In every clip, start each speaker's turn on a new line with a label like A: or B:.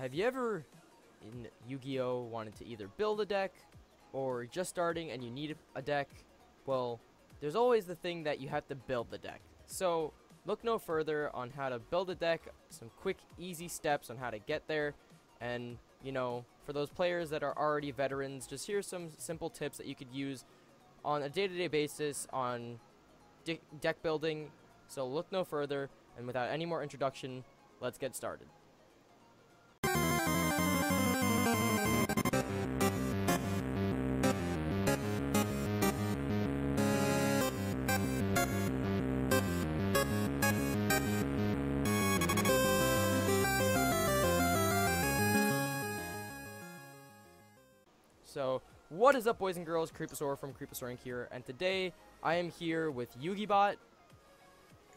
A: Have you ever in Yu-Gi-Oh wanted to either build a deck or just starting and you need a deck? Well, there's always the thing that you have to build the deck. So look no further on how to build a deck, some quick easy steps on how to get there, and for those players that are already veterans, just here's some simple tips that you could use on a day-to-day basis on deck building. So look no further, and without any more introduction, let's get started. So, what is up, boys and girls? Creeposaur from Creeposaur Inc. here, and today I am here with YugiBot.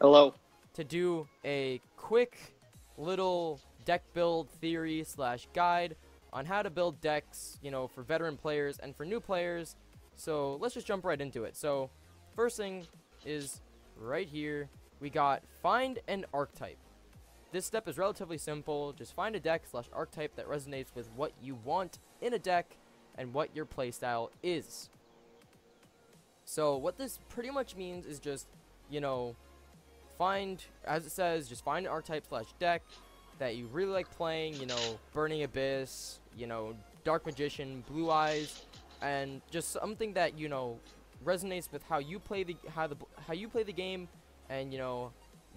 B: Hello.
A: To do a quick little deck build theory / guide on how to build decks, for veteran players and for new players. So let's just jump right into it. So first thing is right here, we got find an archetype. This step is relatively simple. Just find a deck / archetype that resonates with what you want in a deck and what your playstyle is. So what this pretty much means is just, find, as it says, just find an archetype / deck that you really like playing, Burning Abyss, Dark Magician, Blue Eyes, and just something that, resonates with how you play how you play the game, and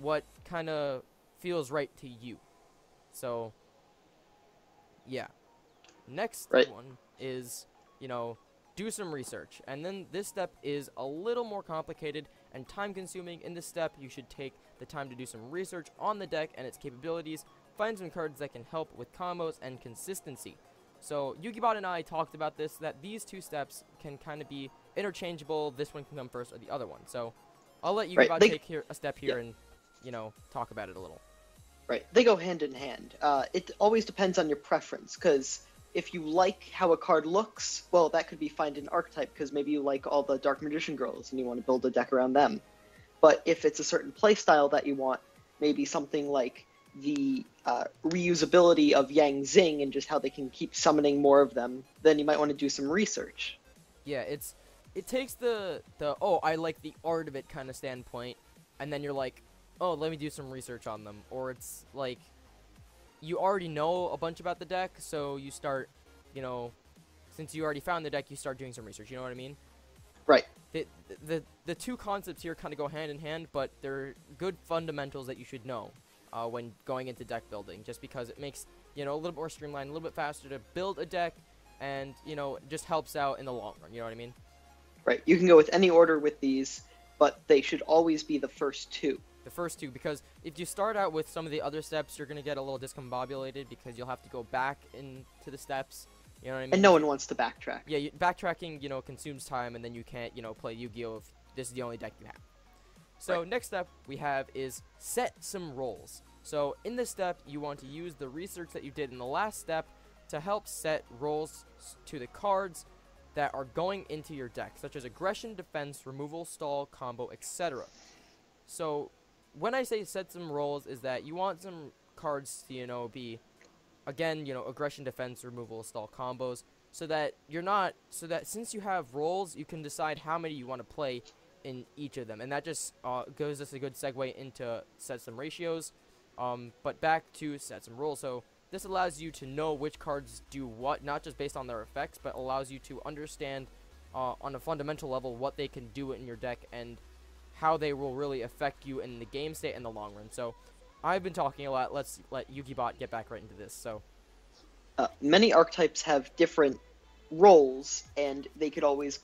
A: what kind of feels right to you. So yeah. Next one is, do some research. And then this step is a little more complicated and time consuming. In this step, you should take the time to do some research on the deck and its capabilities, find some cards that can help with combos and consistency. So YugiBot and I talked about this, that these two steps can kind of be interchangeable. This one can come first or the other one. So I'll let YugiBot take a step here and, talk about it a little.
B: Right, they go hand in hand. It always depends on your preference, because if you like how a card looks, well, that could be find an archetype, because maybe you like all the Dark Magician girls and you want to build a deck around them. But if it's a certain playstyle that you want, maybe something like the reusability of Yang Zing and just how they can keep summoning more of them, then you might want to do some research.
A: Yeah, it takes the oh, I like the art of it kind of standpoint, and then you're like, oh, let me do some research on them. Or it's like, you already know a bunch about the deck, so you start, since you already found the deck, you start doing some research, you know what I mean?
B: Right.
A: The two concepts here kind of go hand in hand, but they're good fundamentals that you should know when going into deck building, just because it makes, a little more streamlined, a little bit faster to build a deck, and, just helps out in the long run, you know what I mean?
B: Right, you can go with any order with these, but they should always be the first two.
A: The first two, because if you start out with some of the other steps, you're going to get a little discombobulated because you'll have to go back into the steps, you know what I mean?
B: And no one wants to backtrack.
A: Yeah, backtracking, consumes time, and then you can't, play Yu-Gi-Oh! If this is the only deck you have. So next step we have is set some roles. So in this step, you want to use the research that you did in the last step to help set roles to the cards that are going into your deck, such as aggression, defense, removal, stall, combo, etc. So when I say set some roles, is that you want some cards to, be, again, aggression, defense, removal, stall, combos, so that since you have roles, you can decide how many you want to play in each of them. And that just goes as a good segue into set some ratios. But back to set some roles. So this allows you to know which cards do what, not just based on their effects, but allows you to understand on a fundamental level what they can do in your deck and how they will really affect you in the game state in the long run. So I've been talking a lot. Let's let YugiBot get back right into this. So
B: many archetypes have different roles, and they could always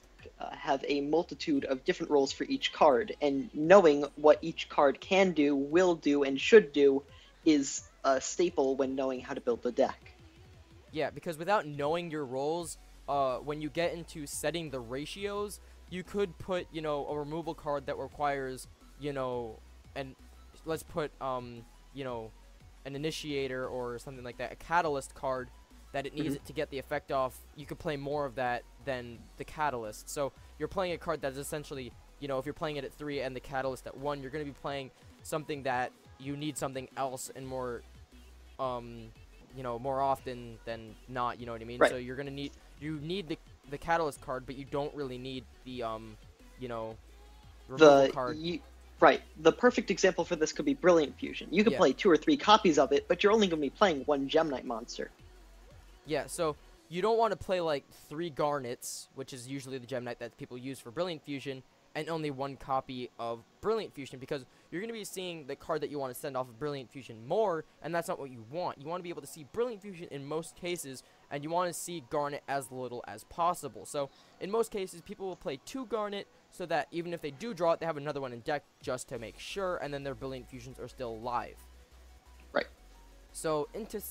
B: have a multitude of different roles for each card, and knowing what each card can do, will do, and should do is a staple when knowing how to build the deck.
A: Yeah, because without knowing your roles, when you get into setting the ratios, you could put, a removal card that requires, and let's put, an initiator or something like that, a catalyst card that it needs it to get the effect off. You could play more of that than the catalyst. So you're playing a card that is essentially, if you're playing it at 3 and the catalyst at 1, you're going to be playing something that you need something else and more, you know, more often than not, you know what I mean?
B: Right.
A: So you're gonna need, you need the catalyst card, but you don't really need the you know, removal
B: The
A: card.
B: you, right. The perfect example for this could be Brilliant Fusion. You could
A: Yeah.
B: play 2 or 3 copies of it, but you're only going to be playing one Gem Knight monster.
A: Yeah, so you don't want to play like 3 Garnets, which is usually the Gem Knight that people use for Brilliant Fusion, and only 1 copy of Brilliant Fusion, because you're going to be seeing the card that you want to send off of Brilliant Fusion more, and that's not what you want. You want to be able to see Brilliant Fusion in most cases, and you want to see Garnet as little as possible. So in most cases, people will play 2 Garnet, so that even if they do draw it, they have another one in deck just to make sure, and then their Brilliant Fusions are still alive.
B: Right.
A: So into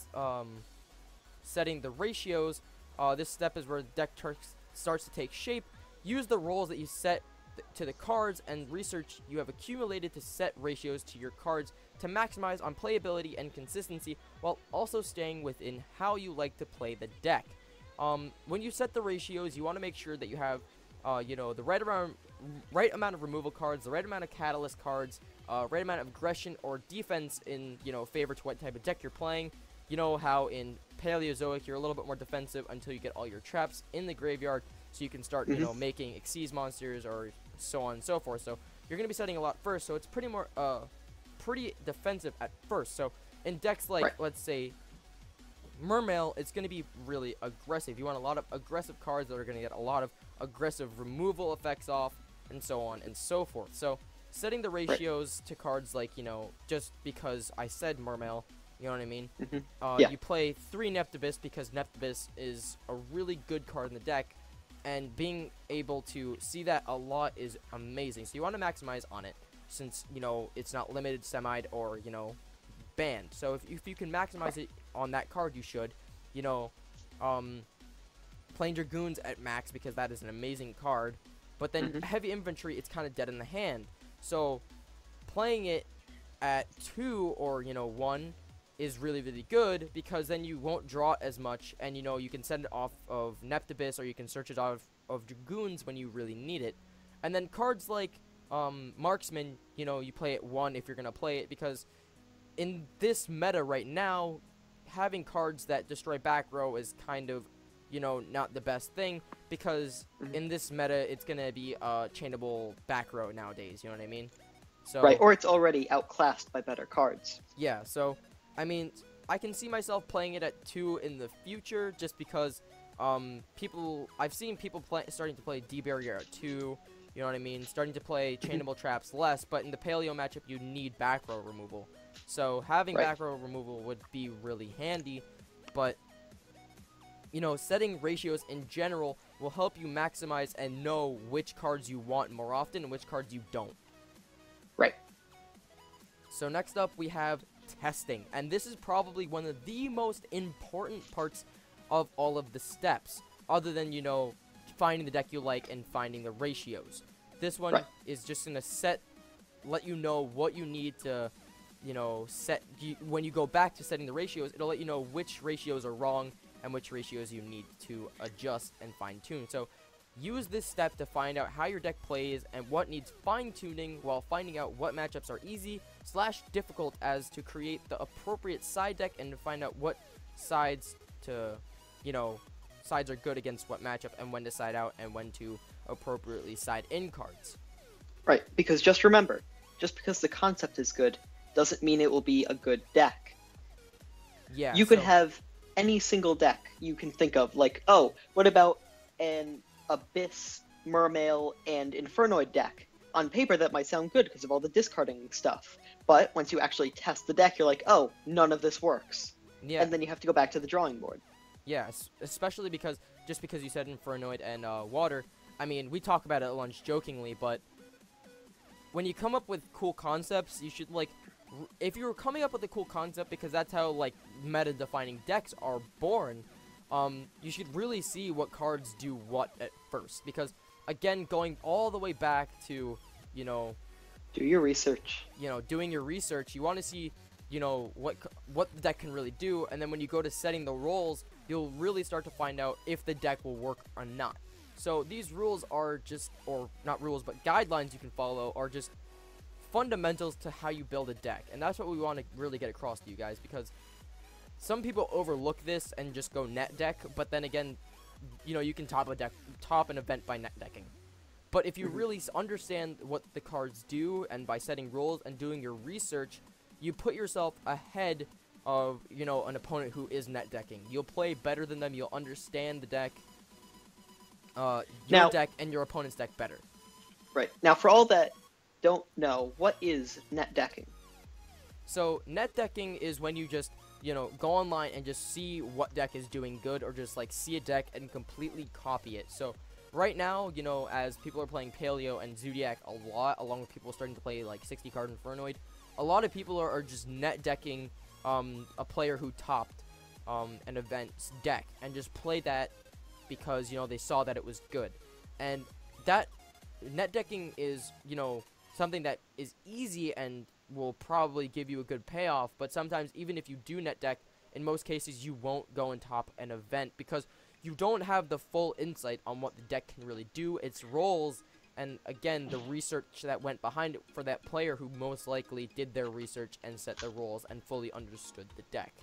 A: setting the ratios, this step is where the deck starts to take shape. Use the roles that you set to the cards and research you have accumulated to set ratios to your cards to maximize on playability and consistency, while also staying within how you like to play the deck. When you set the ratios, you want to make sure that you have you know, the right amount of removal cards, the right amount of catalyst cards, right amount of aggression or defense in, you know, favor to what type of deck you're playing. You know how in Paleozoic you're a little bit more defensive until you get all your traps in the graveyard, so you can start, you know, making Xyz monsters or so on and so forth. So you're going to be setting a lot first, so it's pretty defensive at first. So in decks like, let's say, Mermail, it's going to be really aggressive. You want a lot of aggressive cards that are going to get a lot of aggressive removal effects off, and so on and so forth. So setting the ratios to cards like, you know, just because I said Mermail, you know what I mean? You play 3 Neptibus because Neptibus is a really good card in the deck, and being able to see that a lot is amazing. So you want to maximize on it, since, you know, it's not limited, semied, or, you know, banned. So if you can maximize it on that card, you should. You know, playing Dragoons at max, because that is an amazing card. But then Heavy Infantry, it's kind of dead in the hand. So playing it at 2 or, you know, 1 is really, really good, because then you won't draw as much, and, you know, you can send it off of Neptibus, or you can search it out of Dragoons when you really need it. And then cards like Marksman, you know, you play it 1 if you're going to play it, because in this meta right now, having cards that destroy back row is kind of, you know, not the best thing, because in this meta, it's going to be a chainable back row nowadays, you know what I mean? So,
B: right, or it's already outclassed by better cards.
A: Yeah, so I mean, I can see myself playing it at 2 in the future, just because I've seen people starting to play D-Barrier at 2, you know what I mean, starting to play chainable traps less, but in the Paleo matchup, you need back row removal. So having back row removal would be really handy, but, you know, setting ratios in general will help you maximize and know which cards you want more often and which cards you don't.
B: Right.
A: So next up, we have testing, and this is probably one of the most important parts of all of the steps, other than, you know, finding the deck you like and finding the ratios. This one is just gonna let you know what you need to, you know, when you go back to setting the ratios. It'll let you know which ratios are wrong and which ratios you need to adjust and fine-tune. So use this step to find out how your deck plays and what needs fine-tuning, while finding out what matchups are easy / difficult, as to create the appropriate side deck, and to find out what sides to, you know, sides are good against what matchup, and when to side out and when to appropriately side in cards.
B: Right, because just remember, just because the concept is good doesn't mean it will be a good deck.
A: Yeah,
B: you could have any single deck you can think of, like, oh, what about an Abyss, Mermail, and Infernoid deck? On paper, that might sound good because of all the discarding stuff, but once you actually test the deck, you're like, oh, none of this works.
A: Yeah.
B: And then you have to go back to the drawing board.
A: Yeah, especially because, just because you said Infernoid and Water, I mean, we talk about it at lunch jokingly, but when you come up with cool concepts, you should, like, if you're coming up with a cool concept, because that's how, like, meta-defining decks are born, you should really see what cards do what at first, because, again, going all the way back to, you know,
B: do your research.
A: You know, doing your research, you want to see, you know, what the deck can really do, and then when you go to setting the roles, you'll really start to find out if the deck will work or not. So these rules are just, or not rules, but guidelines you can follow, are just fundamentals to how you build a deck, and that's what we want to really get across to you guys, because some people overlook this and just go net deck, but then again, you can top an event by net decking. But if you really understand what the cards do, and by setting rules and doing your research, you put yourself ahead of, an opponent who is net decking. You'll play better than them. You'll understand the deck, your deck and your opponent's deck better.
B: Right. Now, for all that don't know, what is net decking?
A: So net decking is when you just, go online and just see what deck is doing good, or just like see a deck and completely copy it. So right now, as people are playing Paleo and Zodiac a lot, along with people starting to play like 60 card Infernoid, a lot of people are just net decking a player who topped an event's deck and just play that because they saw that it was good. And that net decking is something that is easy and will probably give you a good payoff, but sometimes even if you do net deck, in most cases you won't go and top an event because you don't have the full insight on what the deck can really do, its roles, and again, the research that went behind it for that player who most likely did their research and set the roles and fully understood the deck.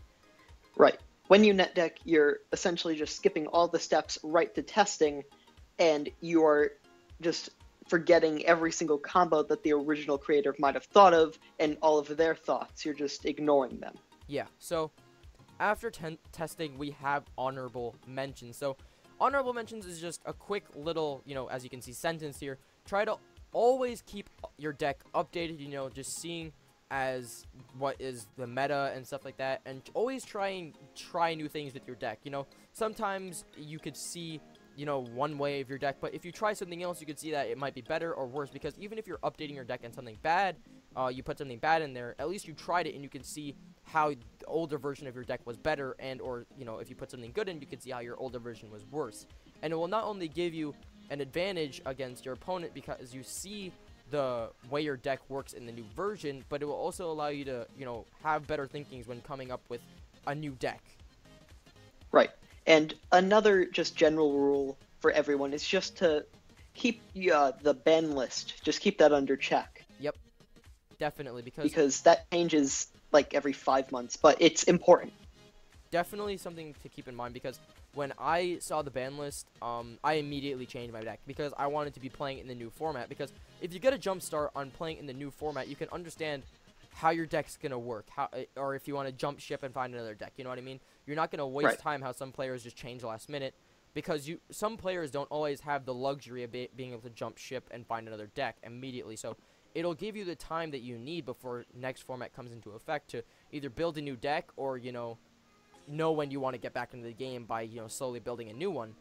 B: Right. When you net deck, you're essentially just skipping all the steps right to testing, and you are just forgetting every single combo that the original creator might have thought of and all of their thoughts. You're just ignoring them.
A: Yeah, so after testing, we have honorable mentions. So honorable mentions is just a quick little, as you can see, sentence here. Try to always keep your deck updated, just seeing as what is the meta and stuff like that, and always try new things with your deck. Sometimes you could see one way of your deck, but if you try something else, you could see that it might be better or worse, because even if you're updating your deck and something bad, you put something bad in there, at least you tried it and you can see how the older version of your deck was better, and or if you put something good in, you can see how your older version was worse. And it will not only give you an advantage against your opponent because you see the way your deck works in the new version, but it will also allow you to have better thinkings when coming up with a new deck.
B: Right. And another just general rule for everyone is just to keep the ban list. Just keep that under check.
A: Yep, definitely,
B: because that changes like every 5 months, but it's important.
A: Definitely something to keep in mind, because when I saw the ban list, I immediately changed my deck because I wanted to be playing in the new format. Because if you get a jump start on playing in the new format, you can understand how your deck's gonna work, or if you want to jump ship and find another deck, you know what I mean? You're not gonna waste time how some players just change last minute, because some players don't always have the luxury of being able to jump ship and find another deck immediately. So it'll give you the time that you need before next format comes into effect to either build a new deck or know when you want to get back into the game by slowly building a new one,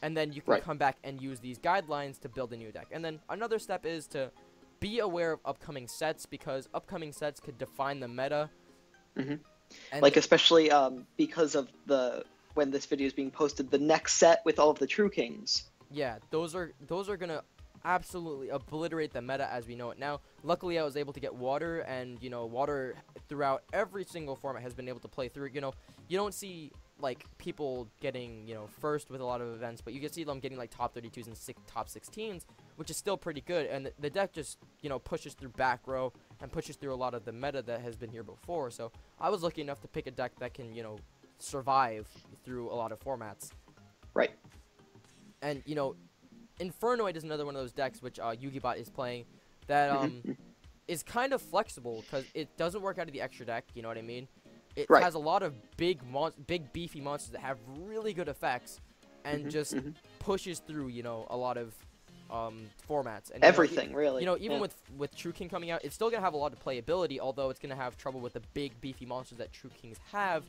A: and then you can come back and use these guidelines to build a new deck. And then another step is to be aware of upcoming sets, because upcoming sets could define the meta.
B: Like especially because of when this video is being posted, the next set with all of the True Kings.
A: Yeah, those are gonna absolutely obliterate the meta as we know it now. Luckily, I was able to get water, and water throughout every single format has been able to play through. You don't see like people getting first with a lot of events, but you can see them getting like top 32s and top 16s, which is still pretty good. And the deck just pushes through back row and pushes through a lot of the meta that has been here before. So I was lucky enough to pick a deck that can survive through a lot of formats.
B: Right.
A: And Infernoid is another one of those decks which Yugibot is playing that is kind of flexible, because it doesn't work out of the extra deck, you know what I mean? It has a lot of big beefy monsters that have really good effects, and just pushes through a lot of formats and
B: everything really.
A: Even with True King coming out, it's still gonna have a lot of playability, although it's gonna have trouble with the big beefy monsters that True Kings have.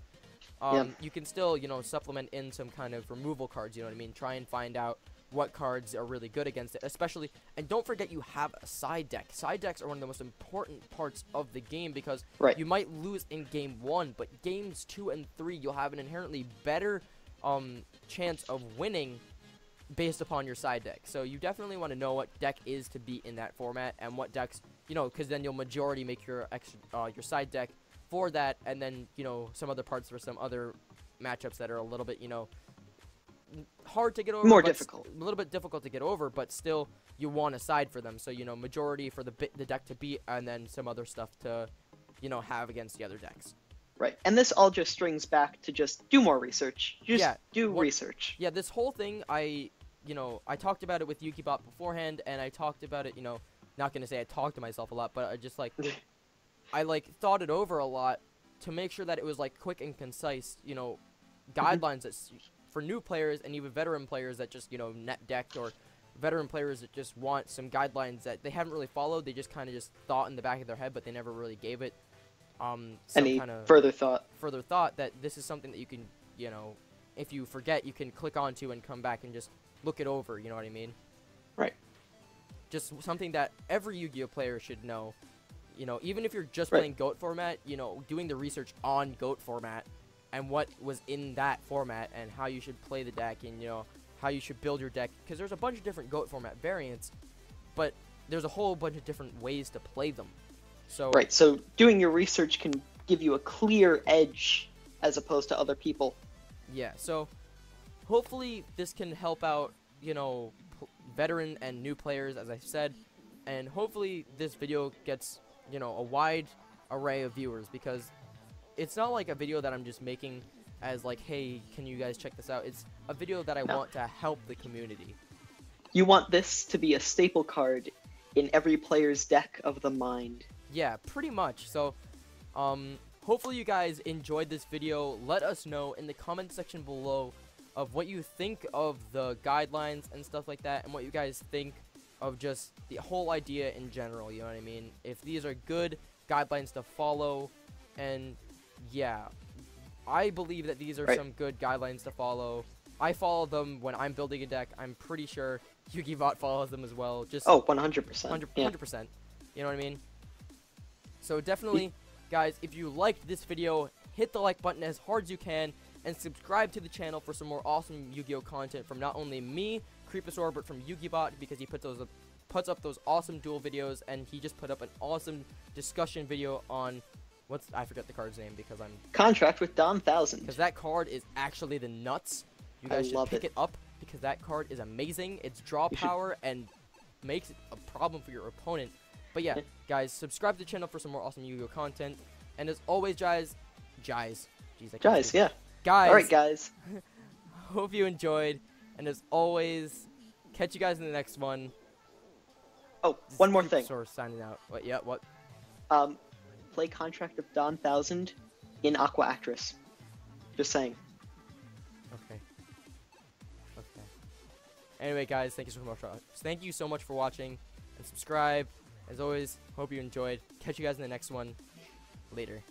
A: You can still supplement in some kind of removal cards, you know what I mean? Try and find out what cards are really good against it, especially. And don't forget, you have a side deck. Side decks are one of the most important parts of the game, because you might lose in game 1, but games 2 and 3 you'll have an inherently better chance of winning based upon your side deck. So you definitely want to know what deck is to be in that format, and what decks, because then you'll majority make your your side deck for that, and then some other parts for some other matchups that are a little bit hard to get over,
B: more difficult,
A: a little bit difficult to get over, but still you want a side for them. So majority for the deck to beat, and then some other stuff to have against the other decks.
B: Right. And this all just strings back to just do more research. Just
A: Yeah,
B: do research.
A: Yeah, this whole thing, I talked about it with Yukibot beforehand, and I talked about it, not gonna say I talked to myself a lot, but I just like, I like thought it over a lot to make sure that it was like quick and concise, guidelines that for new players and even veteran players that just, net decked, or veteran players that just want some guidelines that they haven't really followed. They just kind of just thought in the back of their head, but they never really gave it some
B: Any
A: kind of
B: further thought?
A: that this is something that you can, if you forget, you can click onto and come back and just look it over, you know what I mean?
B: Right.
A: Just something that every Yu-Gi-Oh player should know. Even if you're just playing GOAT format, doing the research on GOAT format and what was in that format and how you should play the deck and, how you should build your deck. Because there's a bunch of different GOAT format variants, but there's a whole bunch of different ways to play them. So
B: Right, so doing your research can give you a clear edge as opposed to other people.
A: Yeah, so hopefully this can help out, veteran and new players, as I said, and hopefully this video gets, a wide array of viewers, because it's not like a video that I'm just making as like, hey, can you guys check this out? It's a video that I want to help the community.
B: You want this to be a staple card in every player's deck of the mind.
A: Yeah, pretty much. So, hopefully you guys enjoyed this video. Let us know in the comment section below of what you think of the guidelines and stuff like that, and what you guys think of just the whole idea in general, you know what I mean? If these are good guidelines to follow, and yeah, I believe that these are some good guidelines to follow. I follow them when I'm building a deck. I'm pretty sure Yukibot follows them as well. Just
B: 100%.
A: 100%. You know what I mean? So definitely, guys, if you liked this video, hit the like button as hard as you can, and subscribe to the channel for some more awesome Yu-Gi-Oh content from not only me, Creeposaur, but from Yukibot, because he puts up those awesome duel videos, and he just put up an awesome discussion video on I forget the card's name because I'm
B: Contract with Don 1000.
A: Because that card is actually the nuts. You guys should pick it up because that card is amazing. It's draw power and makes it a problem for your opponent. But yeah, guys, subscribe to the channel for some more awesome Yu-Gi-Oh content. And as always, guys, guys,
B: yeah.
A: Guys.
B: All right, guys.
A: Hope you enjoyed. And as always, catch you guys in the next one.
B: Oh, one more thing.
A: Sort of signing out. What? Yeah. What?
B: Play Contract of Don 1000 in Aqua Actress. Just saying.
A: Okay. Anyway, guys, thank you so much for watching, and subscribe. As always, hope you enjoyed. Catch you guys in the next one. Later.